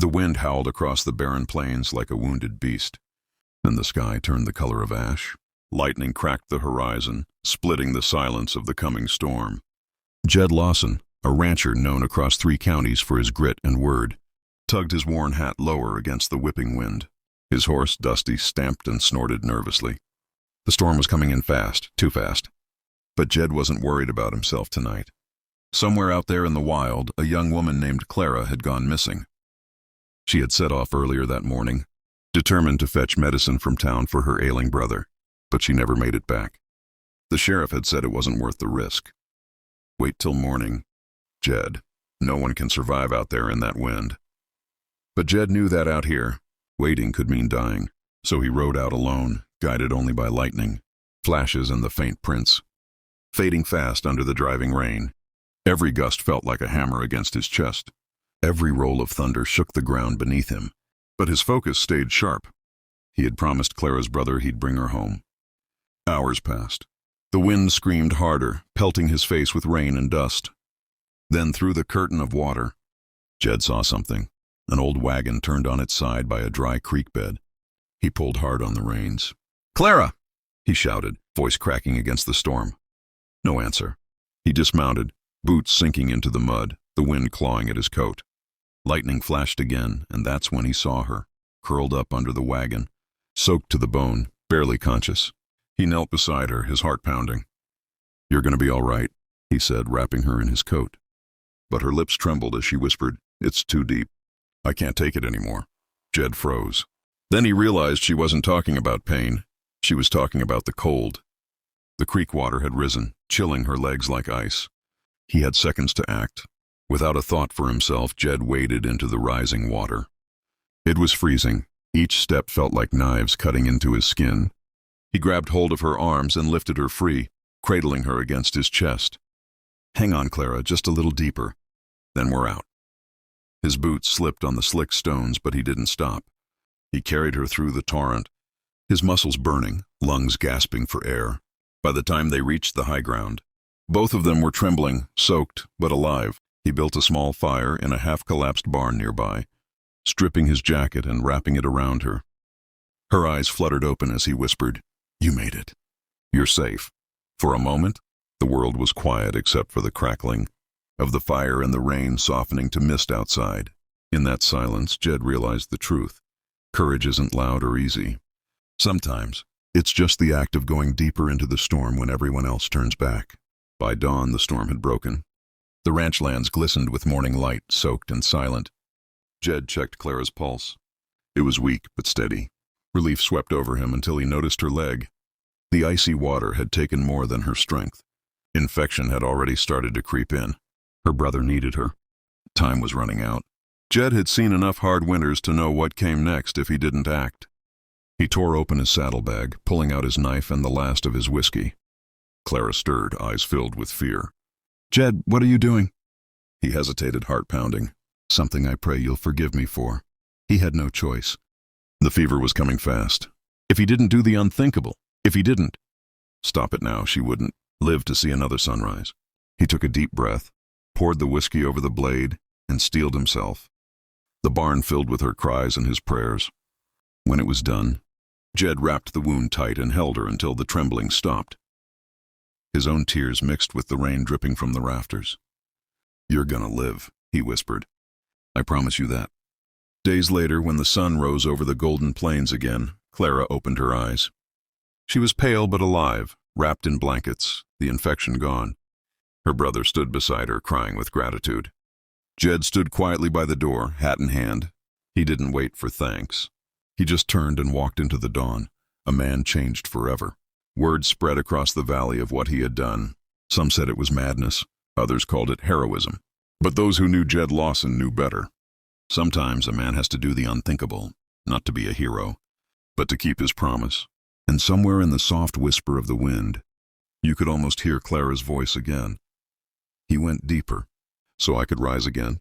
The wind howled across the barren plains like a wounded beast. Then the sky turned the color of ash. Lightning cracked the horizon, splitting the silence of the coming storm. Jed Lawson, a rancher known across 3 counties for his grit and word, tugged his worn hat lower against the whipping wind. His horse, Dusty, stamped and snorted nervously. The storm was coming in fast, too fast. But Jed wasn't worried about himself tonight. Somewhere out there in the wild, a young woman named Clara had gone missing. She had set off earlier that morning, determined to fetch medicine from town for her ailing brother, but she never made it back. The sheriff had said it wasn't worth the risk. Wait till morning, Jed. No one can survive out there in that wind. But Jed knew that out here, waiting could mean dying, so he rode out alone, guided only by lightning, flashes and the faint prints, fading fast under the driving rain. Every gust felt like a hammer against his chest. Every roll of thunder shook the ground beneath him, but his focus stayed sharp. He had promised Clara's brother he'd bring her home. Hours passed. The wind screamed harder, pelting his face with rain and dust. Then through the curtain of water, Jed saw something. An old wagon turned on its side by a dry creek bed. He pulled hard on the reins. "Clara!" he shouted, voice cracking against the storm. No answer. He dismounted, boots sinking into the mud, the wind clawing at his coat. Lightning flashed again, and that's when he saw her, curled up under the wagon, soaked to the bone, barely conscious. He knelt beside her, his heart pounding. "You're going to be all right," he said, wrapping her in his coat. But her lips trembled as she whispered, "It's too deep. I can't take it anymore." Jed froze. Then he realized she wasn't talking about pain. She was talking about the cold. The creek water had risen, chilling her legs like ice. He had seconds to act. Without a thought for himself, Jed waded into the rising water. It was freezing. Each step felt like knives cutting into his skin. He grabbed hold of her arms and lifted her free, cradling her against his chest. "Hang on, Clara, just a little deeper. Then we're out." His boots slipped on the slick stones, but he didn't stop. He carried her through the torrent, his muscles burning, lungs gasping for air. By the time they reached the high ground, both of them were trembling, soaked, but alive. He built a small fire in a half-collapsed barn nearby, stripping his jacket and wrapping it around her. Her eyes fluttered open as he whispered, "You made it. You're safe." For a moment, the world was quiet except for the crackling of the fire and the rain softening to mist outside. In that silence, Jed realized the truth. Courage isn't loud or easy. Sometimes, it's just the act of going deeper into the storm when everyone else turns back. By dawn, the storm had broken. The ranch lands glistened with morning light, soaked and silent. Jed checked Clara's pulse. It was weak but steady. Relief swept over him until he noticed her leg. The icy water had taken more than her strength. Infection had already started to creep in. Her brother needed her. Time was running out. Jed had seen enough hard winters to know what came next if he didn't act. He tore open his saddlebag, pulling out his knife and the last of his whiskey. Clara stirred, eyes filled with fear. "Jed, what are you doing?" He hesitated, heart pounding. "Something I pray you'll forgive me for." He had no choice. The fever was coming fast. If he didn't do the unthinkable, if he didn't stop it now, she wouldn't live to see another sunrise. He took a deep breath, poured the whiskey over the blade, and steeled himself. The barn filled with her cries and his prayers. When it was done, Jed wrapped the wound tight and held her until the trembling stopped. His own tears mixed with the rain dripping from the rafters. "You're gonna live," he whispered. "I promise you that." Days later, when the sun rose over the golden plains again, Clara opened her eyes. She was pale but alive, wrapped in blankets, the infection gone. Her brother stood beside her, crying with gratitude. Jed stood quietly by the door, hat in hand. He didn't wait for thanks. He just turned and walked into the dawn, a man changed forever. Word spread across the valley of what he had done. Some said it was madness, others called it heroism. But those who knew Jed Lawson knew better. Sometimes a man has to do the unthinkable, not to be a hero, but to keep his promise. And somewhere in the soft whisper of the wind, you could almost hear Clara's voice again. "He went deeper, so I could rise again."